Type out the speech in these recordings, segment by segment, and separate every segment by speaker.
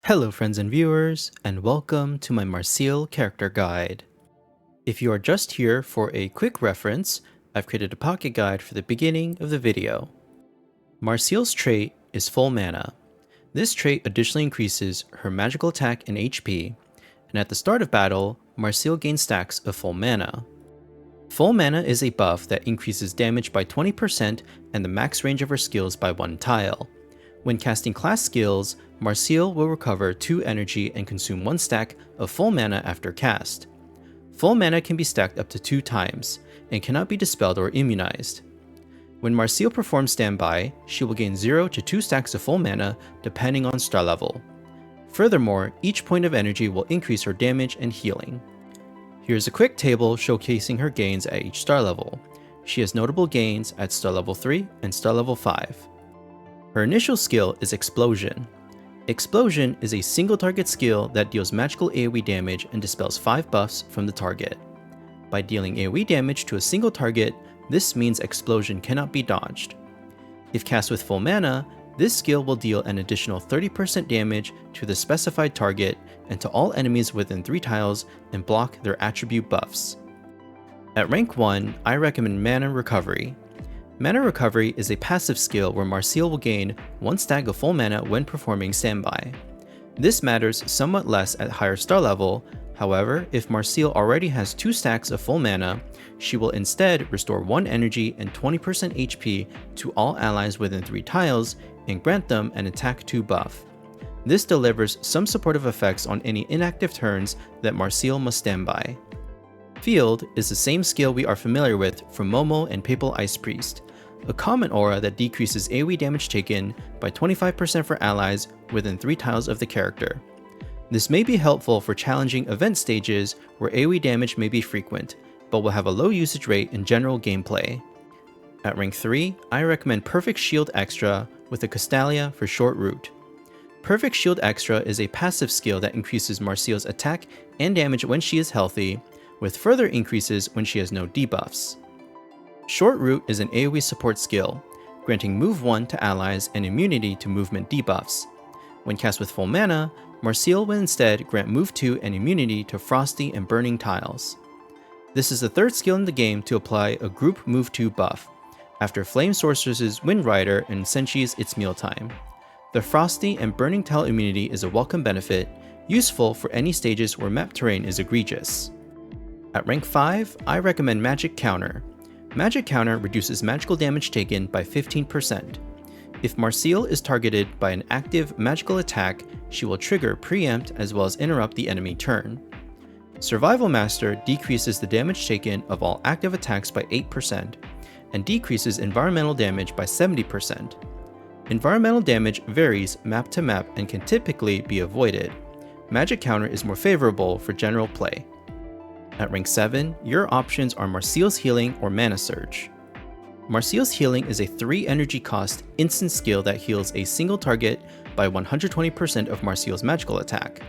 Speaker 1: Hello friends and viewers, and welcome to my Marcille character guide. If you are just here for a quick reference, I've created a pocket guide for the beginning of the video. Marcille's trait is full mana. This trait additionally increases her magical attack and HP, and at the start of battle, Marcille gains stacks of full mana. Full mana is a buff that increases damage by 20% and the max range of her skills by 1 tile. When casting class skills, Marcille will recover 2 energy and consume 1 stack of full mana after cast. Full mana can be stacked up to 2 times, and cannot be dispelled or immunized. When Marcille performs standby, she will gain 0 to 2 stacks of full mana depending on star level. Furthermore, each point of energy will increase her damage and healing. Here's a quick table showcasing her gains at each star level. She has notable gains at star level 3 and star level 5. Her initial skill is Explosion. Explosion is a single target skill that deals magical AoE damage and dispels 5 buffs from the target. By dealing AoE damage to a single target, this means Explosion cannot be dodged. If cast with full mana, this skill will deal an additional 30% damage to the specified target and to all enemies within 3 tiles and block their attribute buffs. At rank 1, I recommend Mana Recovery. Mana Recovery is a passive skill where Marcille will gain 1 stack of full mana when performing standby. This matters somewhat less at higher star level. However, if Marcille already has 2 stacks of full mana, she will instead restore 1 energy and 20% HP to all allies within 3 tiles and grant them an attack 2 buff. This delivers some supportive effects on any inactive turns that Marcille must stand by. Field is the same skill we are familiar with from Momo and Papal Ice Priest, a common aura that decreases AoE damage taken by 25% for allies within 3 tiles of the character. This may be helpful for challenging event stages where AoE damage may be frequent, but will have a low usage rate in general gameplay. At rank 3, I recommend Perfect Shield Extra with a Castalia for short root. Perfect Shield Extra is a passive skill that increases Marcille's attack and damage when she is healthy, with further increases when she has no debuffs. Short Root is an AoE support skill, granting move 1 to allies and immunity to movement debuffs. When cast with full mana, Marcille will instead grant move 2 and immunity to frosty and burning tiles. This is the 3rd skill in the game to apply a group move 2 buff, after Flame Sorceress's Wind Rider and Senshi's It's Mealtime. The frosty and burning tile immunity is a welcome benefit, useful for any stages where map terrain is egregious. At rank 5, I recommend Magic Counter. Magic Counter reduces magical damage taken by 15%. If Marcille is targeted by an active magical attack, she will trigger Preempt as well as interrupt the enemy turn. Survival Master decreases the damage taken of all active attacks by 8%, and decreases environmental damage by 70%. Environmental damage varies map to map and can typically be avoided. Magic Counter is more favorable for general play. At rank 7, your options are Marcille's Healing or Mana Surge. Marcille's Healing is a 3 energy cost instant skill that heals a single target by 120% of Marcille's magical attack.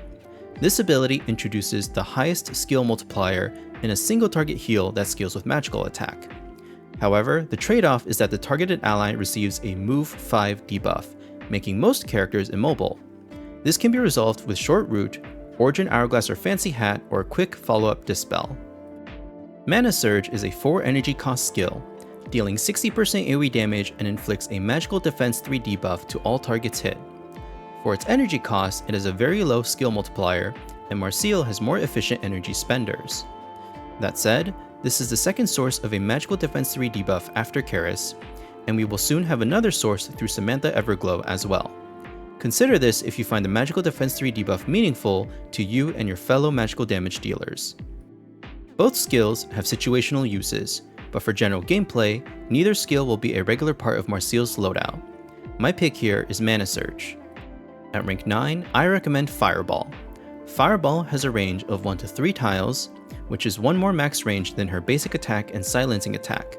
Speaker 1: This ability introduces the highest skill multiplier in a single target heal that scales with magical attack. However, the trade-off is that the targeted ally receives a move 5 debuff, making most characters immobile. This can be resolved with Short Root, Origin Hourglass or Fancy Hat, or a quick follow-up Dispel. Mana Surge is a 4 energy cost skill, dealing 60% AoE damage and inflicts a magical defense 3 debuff to all targets hit. For its energy cost, it has a very low skill multiplier, and Marcille has more efficient energy spenders. That said, this is the 2nd source of a magical defense 3 debuff after Karis, and we will soon have another source through Samantha Everglow as well. Consider this if you find the magical defense 3 debuff meaningful to you and your fellow magical damage dealers. Both skills have situational uses, but for general gameplay, neither skill will be a regular part of Marcille's loadout. My pick here is Mana Surge. At rank 9, I recommend Fireball. Fireball has a range of 1 to 3 tiles, which is 1 more max range than her basic attack and silencing attack.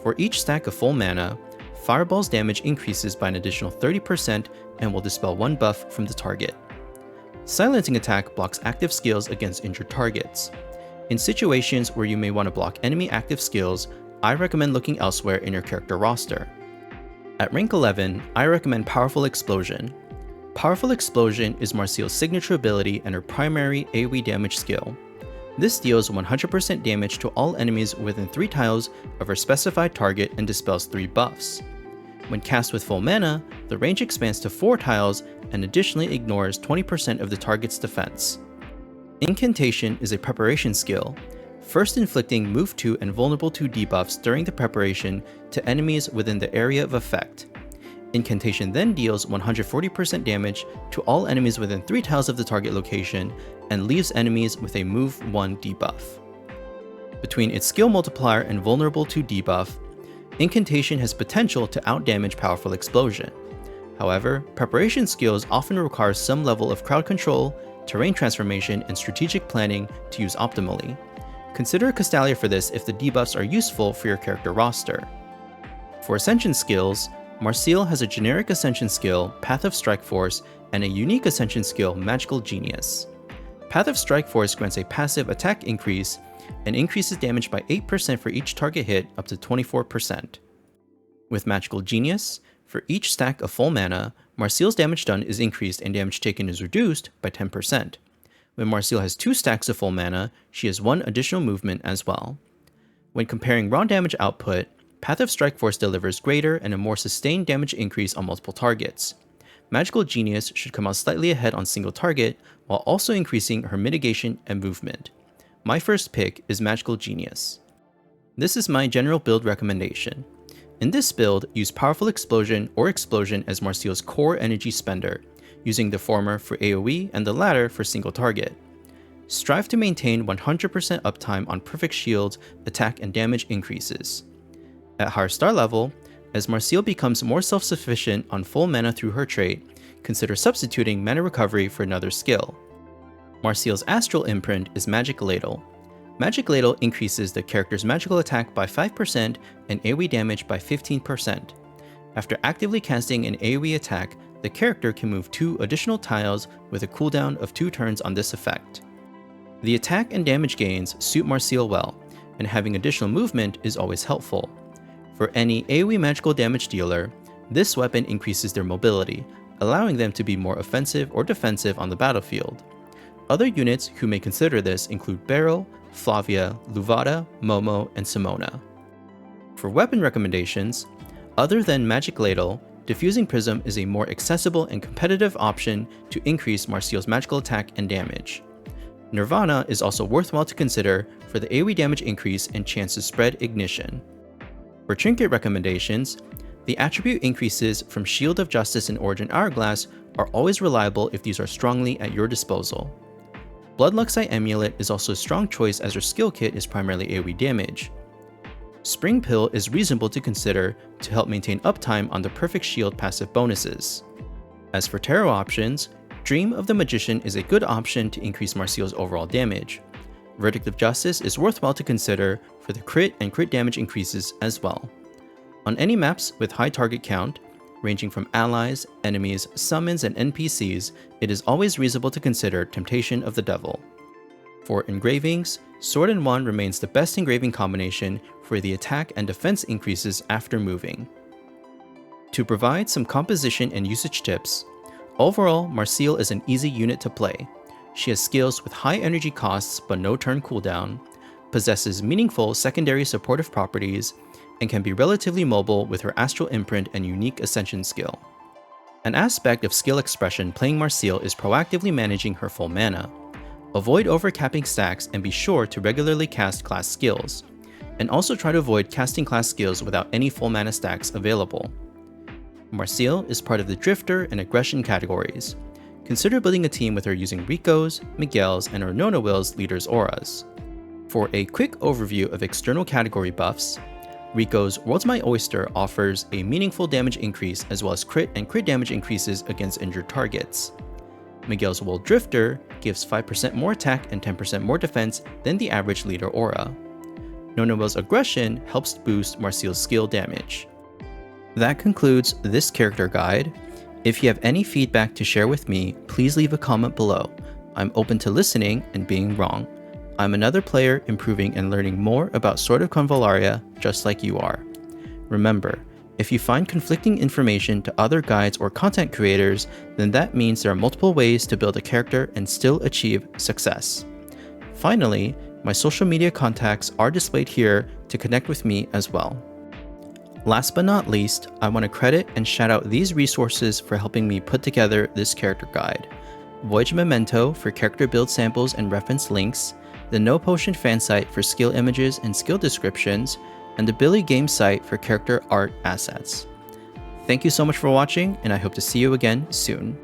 Speaker 1: For each stack of full mana, Fireball's damage increases by an additional 30% and will dispel 1 buff from the target. Silencing attack blocks active skills against injured targets. In situations where you may want to block enemy active skills, I recommend looking elsewhere in your character roster. At rank 11, I recommend Powerful Explosion. Powerful Explosion is Marcille's signature ability and her primary AoE damage skill. This deals 100% damage to all enemies within 3 tiles of her specified target and dispels 3 buffs. When cast with full mana, the range expands to 4 tiles and additionally ignores 20% of the target's defense. Incantation is a preparation skill, first inflicting Move 2 and Vulnerable 2 debuffs during the preparation to enemies within the area of effect. Incantation then deals 140% damage to all enemies within 3 tiles of the target location and leaves enemies with a Move 1 debuff. Between its skill multiplier and Vulnerable 2 debuff, Incantation has potential to outdamage Powerful Explosion. However, preparation skills often require some level of crowd control, terrain transformation, and strategic planning to use optimally. Consider Castalia for this if the debuffs are useful for your character roster. For Ascension skills, Marcille has a generic Ascension skill, Path of Strike Force, and a unique Ascension skill, Magical Genius. Path of Strike Force grants a passive attack increase and increases damage by 8% for each target hit up to 24%. With Magical Genius, for each stack of full mana, Marcille's damage done is increased and damage taken is reduced by 10%. When Marcille has 2 stacks of full mana, she has 1 additional movement as well. When comparing raw damage output, Path of Strike Force delivers greater and a more sustained damage increase on multiple targets. Magical Genius should come out slightly ahead on single target, while also increasing her mitigation and movement. My first pick is Magical Genius. This is my general build recommendation. In this build, use Powerful Explosion or Explosion as Marcille's core energy spender, using the former for AoE and the latter for single target. Strive to maintain 100% uptime on perfect shields, attack, and damage increases. At higher star level, as Marcille becomes more self-sufficient on full mana through her trait, consider substituting mana recovery for another skill. Marcille's Astral Imprint is Magic Ladle. Magic Ladle increases the character's magical attack by 5% and AoE damage by 15%. After actively casting an AoE attack, the character can move 2 additional tiles with a cooldown of 2 turns on this effect. The attack and damage gains suit Marcille well, and having additional movement is always helpful. For any AoE magical damage dealer, this weapon increases their mobility, allowing them to be more offensive or defensive on the battlefield. Other units who may consider this include Beryl, Flavia, Luvata, Momo, and Simona. For weapon recommendations, other than Magic Ladle, Diffusing Prism is a more accessible and competitive option to increase Marcille's magical attack and damage. Nirvana is also worthwhile to consider for the AoE damage increase and chance to spread ignition. For trinket recommendations, the attribute increases from Shield of Justice and Origin Hourglass are always reliable if these are strongly at your disposal. Bloodluxite Amulet is also a strong choice as her skill kit is primarily AoE damage. Spring Pill is reasonable to consider to help maintain uptime on the Perfect Shield passive bonuses. As for tarot options, Dream of the Magician is a good option to increase Marcille's overall damage. Verdict of Justice is worthwhile to consider for the crit and crit damage increases as well. On any maps with high target count, ranging from allies, enemies, summons, and NPCs, it is always reasonable to consider Temptation of the Devil. For engravings, Sword and Wand remains the best engraving combination for the attack and defense increases after moving. To provide some composition and usage tips, overall, Marcille is an easy unit to play. She has skills with high energy costs but no turn cooldown, possesses meaningful secondary supportive properties, and can be relatively mobile with her Astral Imprint and unique Ascension skill. An aspect of skill expression playing Marcille is proactively managing her full mana. Avoid overcapping stacks and be sure to regularly cast class skills, and also try to avoid casting class skills without any full mana stacks available. Marcille is part of the Drifter and Aggression categories. Consider building a team with her using Rico's, Miguel's, and her Nona Will's leaders' auras. For a quick overview of external category buffs, Rico's World's My Oyster offers a meaningful damage increase as well as crit and crit damage increases against injured targets. Miguel's World Drifter gives 5% more attack and 10% more defense than the average leader aura. Nona Will's Aggression helps boost Marcille's skill damage. That concludes this character guide. If you have any feedback to share with me, please leave a comment below. I'm open to listening and being wrong. I'm another player improving and learning more about Sword of Convallaria just like you are. Remember, If you find conflicting information to other guides or content creators, then that means there are multiple ways to build a character and still achieve success. Finally, my social media contacts are displayed here to connect with me as well. Last but not least, I want to credit and shout out these resources for helping me put together this character guide. Voyage Memento for character build samples and reference links, the No Potion fan site for skill images and skill descriptions, and the Billy Game site for character art assets. Thank you so much for watching, and I hope to see you again soon.